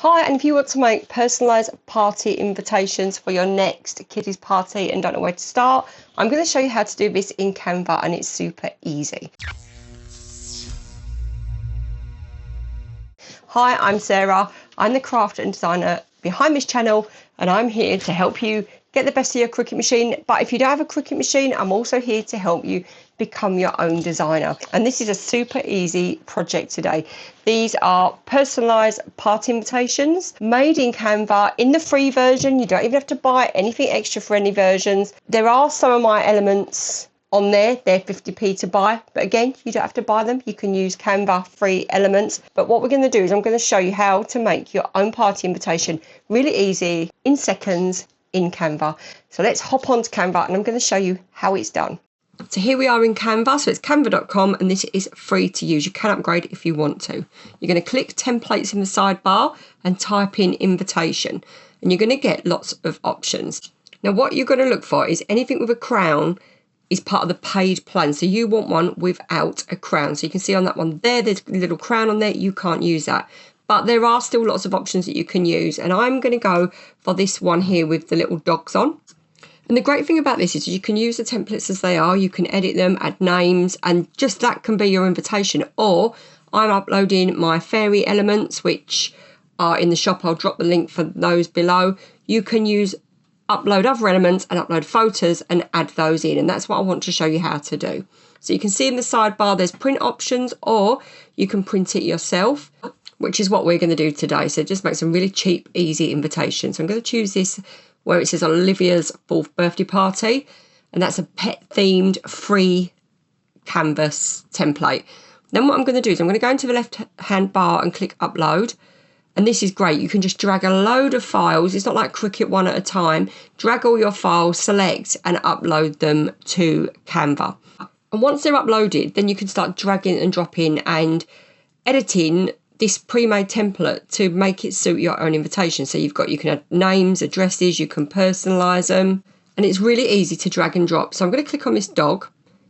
Hi, and if you want to make personalised party invitations for your next kiddies party and don't know where to start, I'm going to show you how to do this in Canva, and it's super easy. Hi, I'm Sarah. I'm the crafter and designer behind this channel, and I'm here to help you get the best of your Cricut machine. But if you don't have a Cricut machine, I'm also here to help you become your own designer. And this is a super easy project today. These are personalised party invitations made in Canva in the free version. You don't even have to buy anything extra for any versions. There are some of my elements on there, they're 50p to buy, but again, you don't have to buy them. You can use Canva free elements. But what we're going to do is I'm going to show you how to make your own party invitation really easy in seconds in Canva. So let's hop onto Canva and I'm going to show you how it's done. So here we are in Canva, so it's canva.com, and this is free to use. You can upgrade if you want to. You're going to click templates in the sidebar and type in invitation, and you're going to get lots of options. Now what you're going to look for is anything with a crown is part of the paid plan. So you want one without a crown. So you can see on that one there, there's a little crown on there. You can't use that. But there are still lots of options that you can use. And I'm going to go for this one here with the little dogs on. And the great thing about this is you can use the templates as they are. You can edit them, add names, and just that can be your invitation. Or I'm uploading my fairy elements, which are in the shop. I'll drop the link for those below. You can upload other elements and upload photos and add those in. And that's what I want to show you how to do. So you can see in the sidebar, there's print options, or you can print it yourself, which is what we're going to do today. So just make some really cheap, easy invitations. So I'm going to choose this where it says Olivia's 4th birthday party, and that's a pet themed free canvas template. Then what I'm going to do is I'm going to go into the left hand bar and click upload. And this is great. You can just drag a load of files. It's not like Cricut one at a time. Drag all your files, select and upload them to Canva. And once they're uploaded, then you can start dragging and dropping and editing this pre-made template to make it suit your own invitation. So you can add names, addresses, you can personalize them, and it's really easy to drag and drop. So I'm going to click on this dog,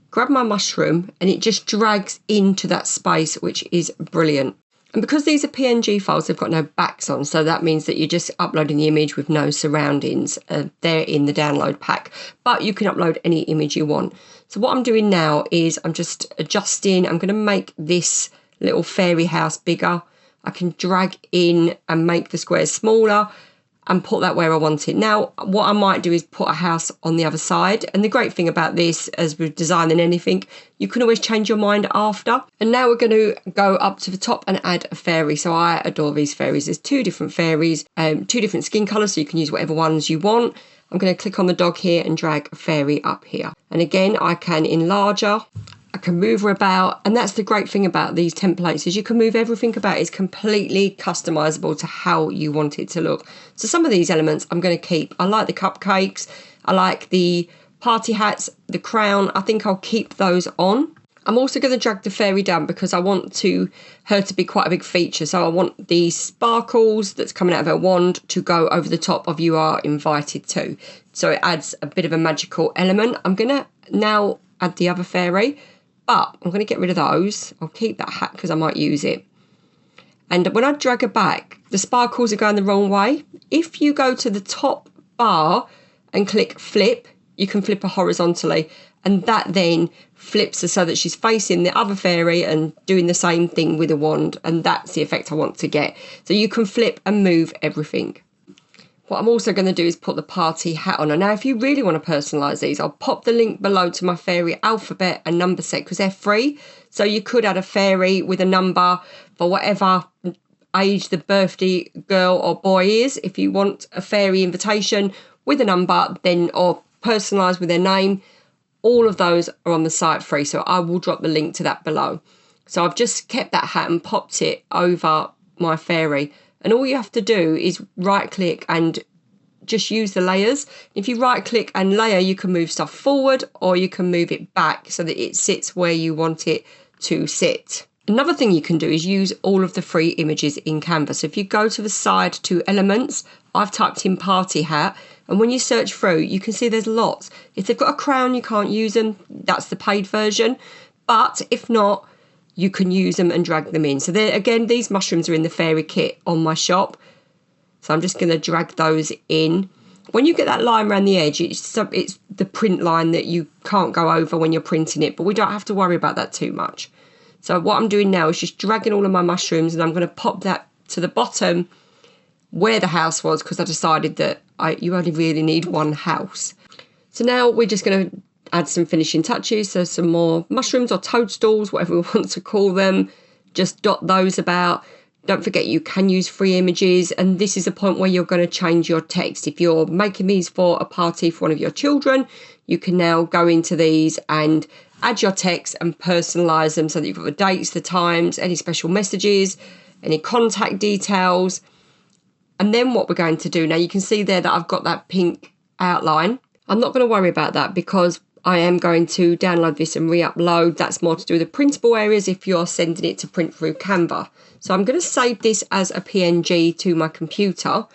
grab my mushroom, and it just drags into that space, which is brilliant. And because these are PNG files, they've got no backs on, so that means that you're just uploading the image with no surroundings. They're in the download pack, but you can upload any image you want. So what I'm doing now is I'm just adjusting. I'm going to make this little fairy house bigger. I can drag in and make the squares smaller and put that where I want it. Now, what I might do is put a house on the other side. And the great thing about this, as with designing anything, you can always change your mind after. And now we're going to go up to the top and add a fairy. So I adore these fairies. There's 2 different fairies, 2 different skin colours, so you can use whatever ones you want. I'm going to click on the dog here and drag a fairy up here. And again, I can enlarge her. I can move her about, and that's the great thing about these templates is you can move everything about. It's completely customizable to how you want it to look. So some of these elements I'm going to keep. I like the cupcakes, I like the party hats, the crown. I think I'll keep those on. I'm also going to drag the fairy down because I want her to be quite a big feature. So I want the sparkles that's coming out of her wand to go over the top of "You Are Invited To." So it adds a bit of a magical element. I'm going to now add the other fairy, but I'm going to get rid of those. I'll keep that hat because I might use it. And when I drag her back, the sparkles are going the wrong way. If you go to the top bar and click flip, you can flip her horizontally, and that then flips her so that she's facing the other fairy and doing the same thing with a wand, and that's the effect I want to get. So you can flip and move everything. What I'm also going to do is put the party hat on. Now, if you really want to personalise these, I'll pop the link below to my fairy alphabet and number set because they're free. So you could add a fairy with a number for whatever age the birthday girl or boy is. If you want a fairy invitation with a number, then or personalised with their name, all of those are on the site free. So I will drop the link to that below. So I've just kept that hat and popped it over my fairy. And all you have to do is right click and just use the layers. If you right click and layer, you can move stuff forward or you can move it back so that it sits where you want it to sit. Another thing you can do is use all of the free images in Canva. So if you go to the side to elements, I've typed in party hat, and when you search through, you can see there's lots. If they've got a crown, you can't use them. That's the paid version. But if not, you can use them and drag them in. So there again, these mushrooms are in the fairy kit on my shop. So I'm just going to drag those in. When you get that line around the edge, it's the print line that you can't go over when you're printing it, but we don't have to worry about that too much. So what I'm doing now is just dragging all of my mushrooms, and I'm going to pop that to the bottom where the house was, because I decided that you only really need one house. So now we're just going to add some finishing touches, so some more mushrooms or toadstools, whatever we want to call them. Just dot those about. Don't forget you can use free images, and this is a point where you're going to change your text. If you're making these for a party for one of your children, you can now go into these and add your text and personalise them so that you've got the dates, the times, any special messages, any contact details. And then what we're going to do now, you can see there that I've got that pink outline. I'm not going to worry about that because I am going to download this and re-upload. That's more to do with the printable areas if you're sending it to print through Canva. So I'm going to save this as a PNG to my computer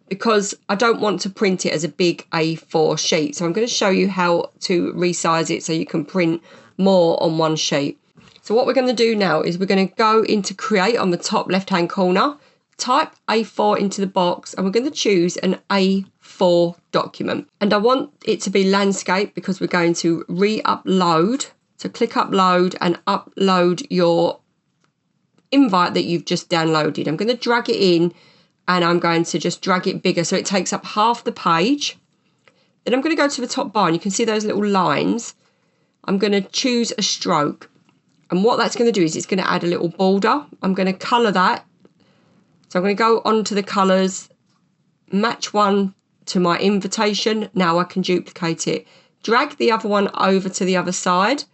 because I don't want to print it as a big A4 sheet. So I'm going to show you how to resize it so you can print more on one sheet. So what we're going to do now is we're going to go into Create on the top left-hand corner, type A4 into the box, and we're going to choose an A4 document. And I want it to be landscape because we're going to re-upload. So click upload and upload your invite that you've just downloaded. I'm going to drag it in and I'm going to just drag it bigger so it takes up half the page. Then I'm going to go to the top bar and you can see those little lines. I'm going to choose a stroke. And what that's going to do is it's going to add a little border. I'm going to colour that. So I'm going to go on to the colours, match one to my invitation. Now I can duplicate it. Drag the other one over to the other side.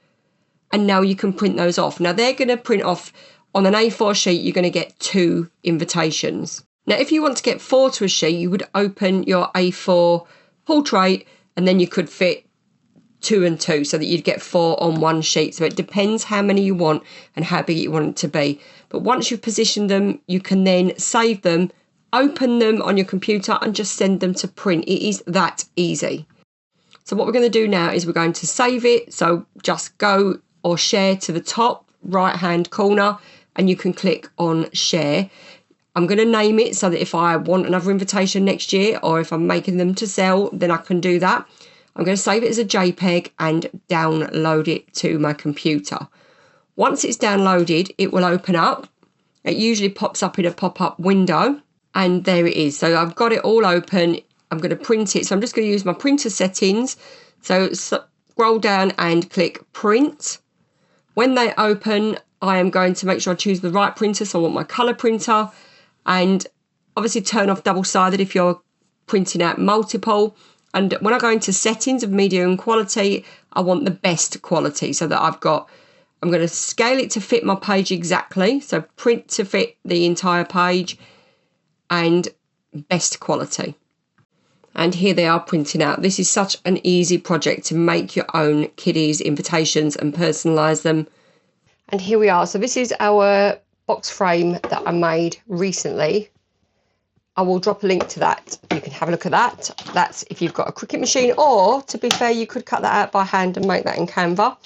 And now you can print those off. Now they're going to print off on an A4 sheet. You're going to get 2 invitations. Now if you want to get 4 to a sheet, you would open your A4 portrait and then you could fit 2 and 2 so that you'd get 4 on one sheet. So it depends how many you want and how big you want it to be. But once you've positioned them, you can then save them, open them on your computer and just send them to print. It is that easy. So what we're going to do now is we're going to save it. So just go or share to the top right hand corner and you can click on share. I'm going to name it so that if I want another invitation next year or if I'm making them to sell, then I can do that. I'm going to save it as a JPEG and download it to my computer. Once it's downloaded, it will open up. It usually pops up in a pop-up window and there it is. So I've got it all open. I'm going to print it. So I'm just going to use my printer settings. So scroll down and click print. When they open, I am going to make sure I choose the right printer. So I want my colour printer and obviously turn off double-sided if you're printing out multiple. And when I go into settings of media and quality, I want the best quality so that I'm going to scale it to fit my page exactly. So print to fit the entire page and best quality. And here they are printing out. This is such an easy project to make your own kiddies invitations and personalise them. And here we are. So this is our box frame that I made recently. I will drop a link to that. You can have a look at that. That's if you've got a Cricut machine, or to be fair, you could cut that out by hand and make that in Canva.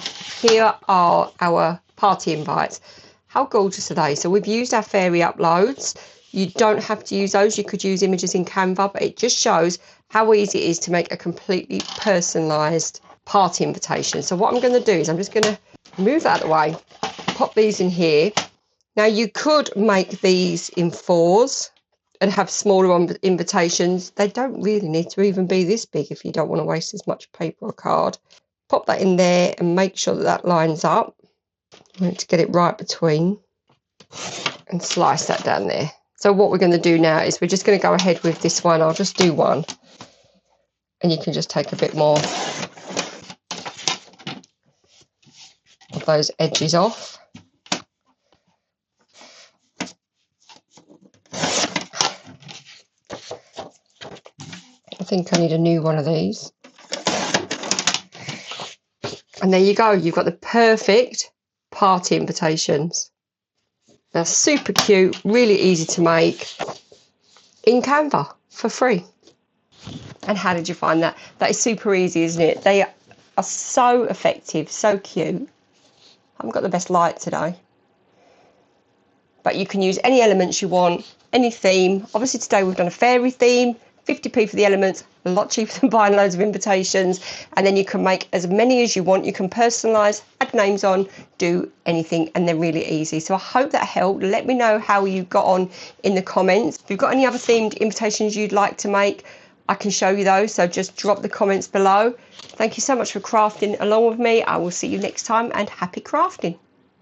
Here are our party invites. How gorgeous are they? So we've used our fairy uploads. You don't have to use those. You could use images in Canva, but it just shows how easy it is to make a completely personalised party invitation. So what I'm going to do is I'm just going to move that out of the way, pop these in here. Now you could make these in 4s and have smaller invitations. They don't really need to even be this big if you don't want to waste as much paper or card. Pop that in there and make sure that that lines up. I want to get it right between and slice that down there. So what we're going to do now is we're just going to go ahead with this one. I'll just do one and you can just take a bit more of those edges off. I think I need a new one of these. And there you go. You've got the perfect party invitations. They're super cute, really easy to make in Canva for free. And how did you find that? That is super easy, isn't it? They are so effective, so cute. I haven't got the best light today. But you can use any elements you want. any theme. Obviously today we've done a fairy theme, 50p for the elements, a lot cheaper than buying loads of invitations. And then you can make as many as you want. You can personalise, add names on, do anything, and they're really easy. So I hope that helped. Let me know how you got on in the comments. If you've got any other themed invitations you'd like to make, I can show you those, so just drop the comments below. Thank you so much for crafting along with me. I will see you next time, and happy crafting.